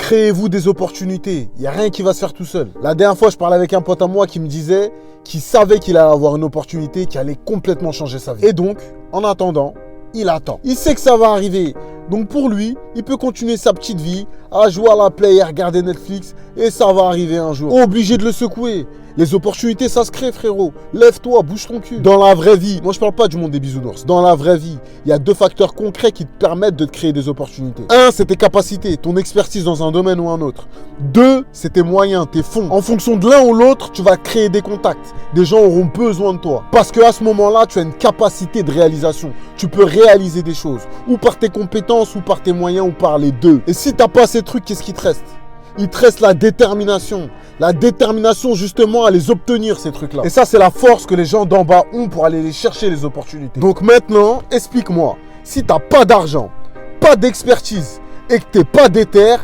Créez-vous des opportunités. Il n'y a rien qui va se faire tout seul. La dernière fois, je parlais avec un pote à moi qui me disait qu'il savait qu'il allait avoir une opportunité qui allait complètement changer sa vie. Et donc, en attendant, il attend. Il sait que ça va arriver. Donc pour lui, il peut continuer sa petite vie, à jouer à la play et à regarder Netflix, et ça va arriver un jour. Obligé de le secouer. Les opportunités, ça se crée, frérot. Lève-toi, bouge ton cul. Dans la vraie vie, moi je parle pas du monde des bisounours. Dans la vraie vie, il y a 2 facteurs concrets qui te permettent de te créer des opportunités. 1, c'est tes capacités, ton expertise dans un domaine ou un autre. 2, c'est tes moyens, tes fonds. En fonction de l'un ou l'autre, tu vas créer des contacts. Des gens auront besoin de toi. Parce qu'à ce moment-là, tu as une capacité de réalisation. Tu peux réaliser des choses. Ou par tes compétences, ou par tes moyens, ou par les deux. Et si tu n'as pas ces trucs, qu'est-ce qui te reste? Il te reste la détermination. La détermination justement à les obtenir, ces trucs-là. Et ça, c'est la force que les gens d'en bas ont pour aller les chercher, les opportunités. Donc maintenant, explique-moi, si tu n'as pas d'argent, pas d'expertise et que tu n'es pas déter,